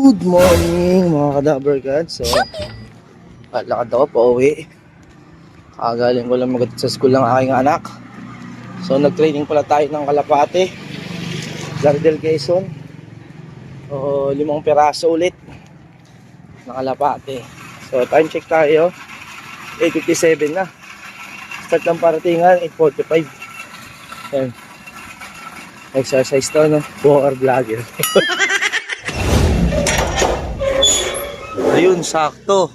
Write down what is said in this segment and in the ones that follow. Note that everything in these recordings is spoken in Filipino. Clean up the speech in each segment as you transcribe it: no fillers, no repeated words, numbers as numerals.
Good morning mga kadaber gods. So, lakad ako pa uwi. Kagaling ko lang magatid sa school ng aking anak. So, nag-training pala tayo ng Kalapate, Lardel Quezon. O, 5 piraso ulit ng Kalapate. So, time check tayo. 8:57 na. Start ng paratingan, 8:45. Ayan. Exercise to, no? 4-hour vlogger. Ayun, sakto.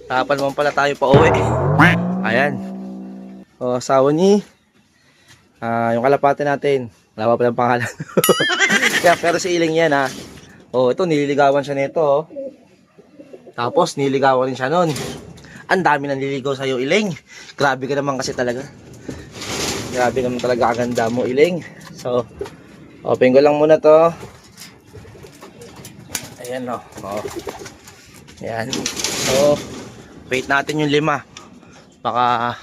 Tapan naman pala tayo pa uwi. Ayan. O, asawa ni yung kalapate natin. Wala pa palang pangalan. Kaya, pero si Iling yan, ha. O, ito, nililigawan siya nito, oh. Tapos, nililigawan rin siya nun. Ang dami nang nililigaw sa'yo, Iling. Grabe ka naman kasi talaga. Grabe naman talaga kaganda mo, Iling. So, open ko lang muna to. Ayan, o. Oh. Ayan. So, wait natin yung 5. Baka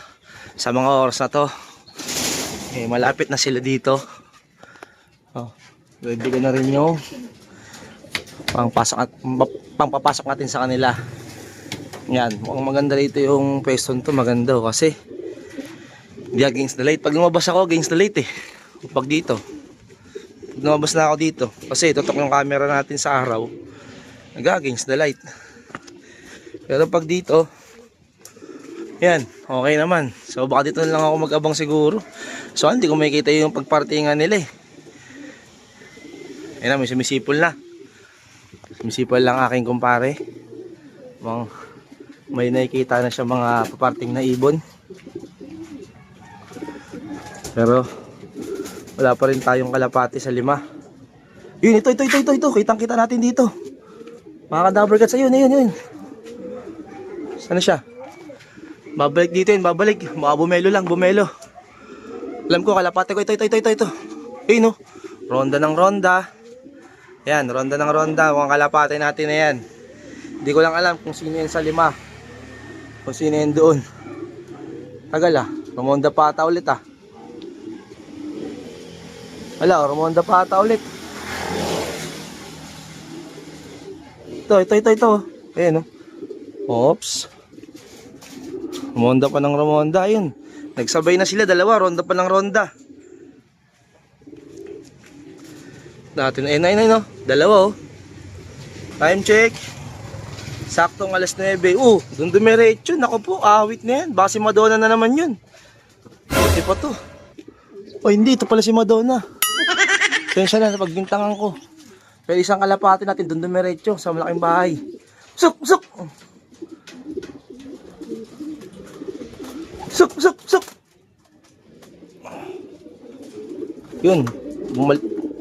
sa mga oras na to, eh, malapit na sila dito. Oh, bibigyan na rin yung pangpapasok natin sa kanila. Yan, mukhang maganda rito yung pwesto to, maganda kasi hindi against the light. Pag lumabas ako, against the light eh. Pag dito, pag lumabas na ako dito, kasi tutok yung camera natin sa araw, nag-against the light. Pero pag dito, yan, okay naman. So baka dito na lang ako mag-abang siguro. So hindi ko makikita yung pagpartingan nila eh. Ayan na, may sumisipol na. Sumisipol lang aking kumpare. May nakikita na siya mga paparting na ibon. Pero wala pa rin tayong kalapati sa 5. Yun, ito. Kitang kita natin dito. Mga kadaber cats, ayun. Sana siya? Babalik dito yun, babalik. Baka bumelo. Alam ko, kalapate ko, ito. Ayun, no? Ronda ng ronda. Yan, ronda ng ronda. Mukhang kalapate natin na yan. Hindi ko lang alam kung sino yan sa 5. Kung sino yan doon. Tagal ah. Ramonda pa ata ulit ah. Wala, Ramonda pa ata ulit. Ito. Ayan, no? Oops. Ramonda pa ng Ramonda, ayun. Nagsabay na sila, 2, ronda pa ng ronda. Natin, ayun, no? 2, oh. Time check. Saktong alas 9. Doon dumiretso. Naku po, awit na yan. Baka si Madonna na naman yun. Buti pa to. Hindi, ito pala si Madonna. Kaya na, pagbintangan ko. Pero isang kalapati natin, doon dumiretso sa malaking bahay. Suk! Yun.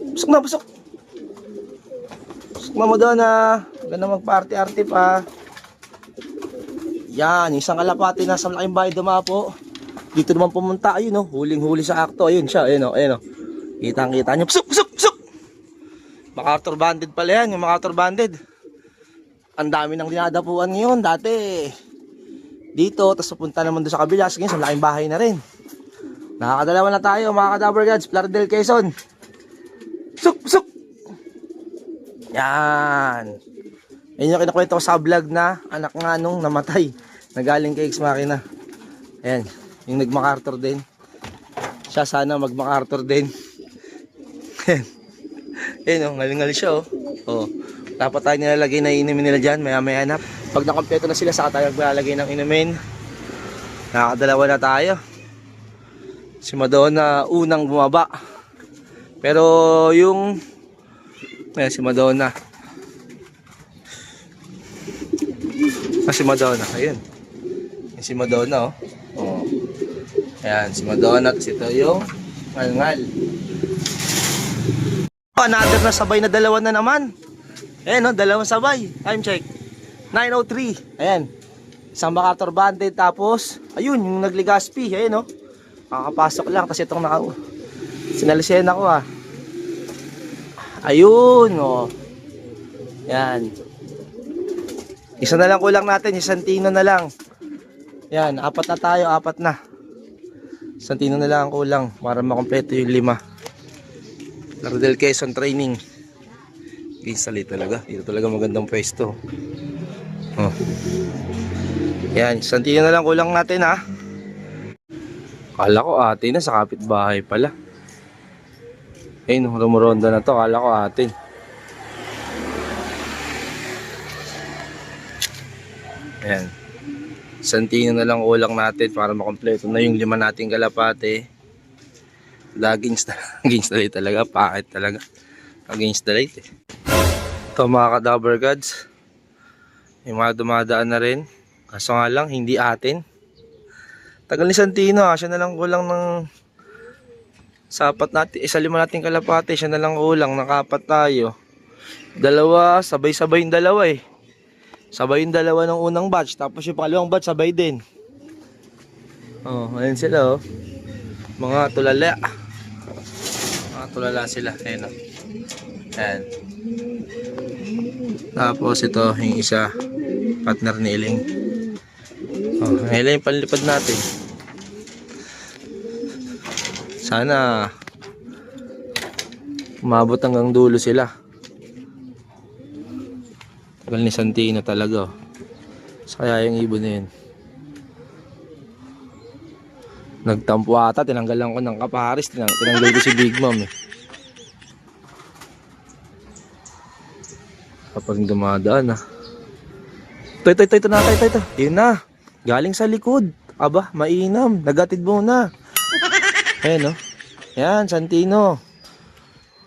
Busok na Madonna. Ganda magpa-arte-arte pa. Yan. Isang kalapati na sa malaking bahay dumapo. Dito naman pumunta. Ayun, no? Huling-huli sa akto. Ayun siya. Ayun. Kitang-kita nyo. Busok! MacArthur Banded pala yan. Yung MacArthur Banded. Ang dami nang dinadapuan ngayon. Dati dito, tapos pupunta naman doon sa kabila. Sige, sa malaking bahay na rin. Nakakadalawa na tayo mga kadaber gods. Lardel Quezon. Suk! Yan. Yan yung kinakwento ko sa vlog na anak nga nung namatay. Nagaling kay ex-makina. Ayan. Yung nag-MacArthur din. Siya sana mag-MacArthur din. Ayan, ngalingal siya, oh. Dapat tayo nilalagay na inumin nila dyan, maya na. Pag nakompleto na sila, saka tayo maglalagay ng inumin. Nakakadalawa na tayo. Si Madonna unang bumaba. Pero yung si Madonna. Si Madonna, ayun. Yung si Madonna, oh. Ayan, si Madonna. Tapos ito yung ngal. Another na sabay na 2 na naman. Ayan, no, 2 sabay. Time check. 9:03. Ayan. Isang MacArthur Banded. Tapos, ayun, yung nagligaspi. Ayan, no. Kakapasok lang. Tapos itong sinalisen ako, ah. Ayun, oh. Yan. Isa na lang kulang natin. Isang tino na lang. Yan, 4 na tayo. 4 na. Isang tino na lang kulang para makompleto yung 5. Lardel Quezon training. Installate talaga. Dito talaga magandang pwesto. Oh. Yan, Santino na lang kulang natin ha. Kala ko atin na sa kapitbahay pala. Ayun, rumuronda na to. Kala ko atin. Ayan. Santino na lang kulang natin para makompleto na yung 5 nating kalapate. Lagi-installate talaga. Pakit talaga. Lagi-installate eh. Ito mga ka-Dabber Gods. Yung mga dumadaan na rin. Kaso nga lang, hindi atin. Tagal ni Santino ha. Siya na lang kulang ng sapat natin. Isa 5 nating kalapate. Siya na lang kulang. Nakapat tayo. Dalawa, sabay-sabay yung dalawa eh. Sabay yung dalawa ng unang batch. Tapos yung pangalawang batch, sabay din. Oh, ayun sila oh. Mga tulala. Mga tulala sila. Ayun oh. Ayan. Tapos ito yung isa. Partner ni Iling. Oh, Iling yung panlipad natin. Sana umabot hanggang dulo sila. Tagal ni Santino talaga. Kaya yung ibon na yun. Nagtampo ata. Tinanggalan ko ng kapaharis. Tinanggal ko si Big Mom eh. Kapag dumadaan ah. Ito na. Yun na. Galing sa likod. Aba, mainam. Nagatid mo na. Ayan, no? Yan, Santino.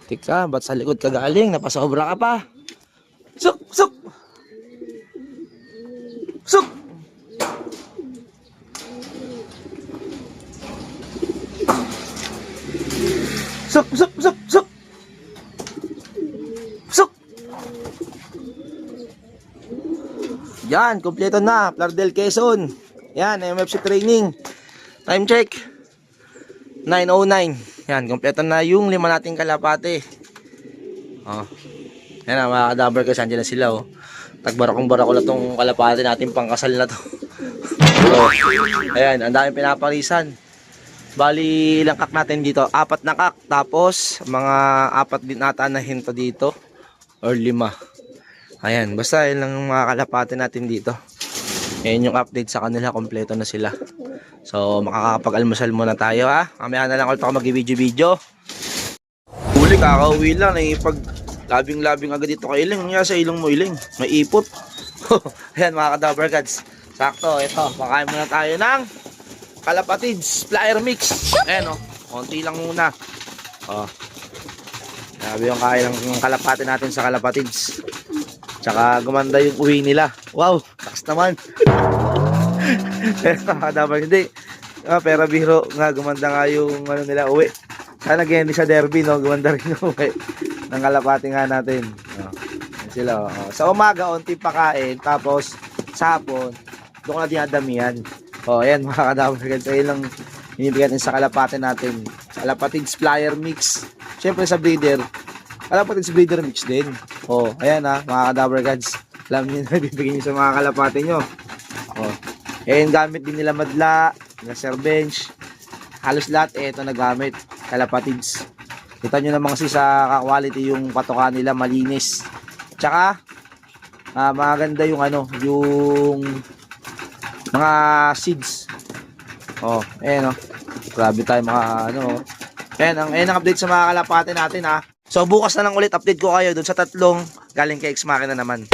Tika, ba't sa likod ka galing? Napasobra ka pa. Suk! Suk! Suk! Suk! Suk! Suk! Suk! Suk! Yan, kompleto na. Plardel Quezon. Yan, MFC training. Time check. 9:09. Yan, kompleto na yung 5 nating kalapate. Oh. Yan na, mga ka-Dabber Gods. Andiyan na sila oh. Tagbarakong-barako na tong kalapate natin, pangkasal na to. So, ayan, ang daming pinaparisan. Bali, ilang kak natin dito? 4 na kak. Tapos, mga 4 din ata na hinto dito. Or 5. Ayan, basta yun lang mga kalapate natin dito. Ayan yung update sa kanila, kompleto na sila. So, makakapag-almusal muna tayo ha. Mamaya na lang ulit ako mag-video-video. Huli, kakauwi lang. Pag labing-labing agad dito kay Iling. Nga sa ilong mo, Iling. May ipot. Ayan mga ka-Dabber Gods. Sakto, ito. Pakain muna tayo ng kalapatids flyer mix. Ayan o. Konti lang muna. O. Grabe yung kain ng kalapati natin sa kalapatids. Tsaka gumanda yung uwi nila. Wow, takas naman. Kadabang hindi. Pero biro nga, gumanda nga yung ano nila uwi. Sana ganyan din sa derby, no? Gumanda rin yung uwi ng kalapati nga natin. Sila, sa umaga, unti pakain. Tapos, sa hapon, doon ko na dinadamihan. Ayan mga Kadabber Gods. Ayun lang binibigyan natin sa kalapati natin. Sa kalapatids flyer mix. Siyempre sa breeder. Kalapatids breeder mix din. Ayan ha, mga Kadabber Gods. Alam niyo na bibigyan niyo sa mga kalapati nyo. Ayan, gamit din nila madla, nila Sir Bench. Halos lahat ito na gamit. Kalapatids. Kita nyo naman kasi sa quality yung patoka nila, malinis. Tsaka, maganda yung ano, yung mga seeds. Ayan grabe tayo mga ano. Ayan ang update sa mga kalapati natin ha. So bukas na lang ulit update ko kayo dun sa 3 galing kay X Machina naman.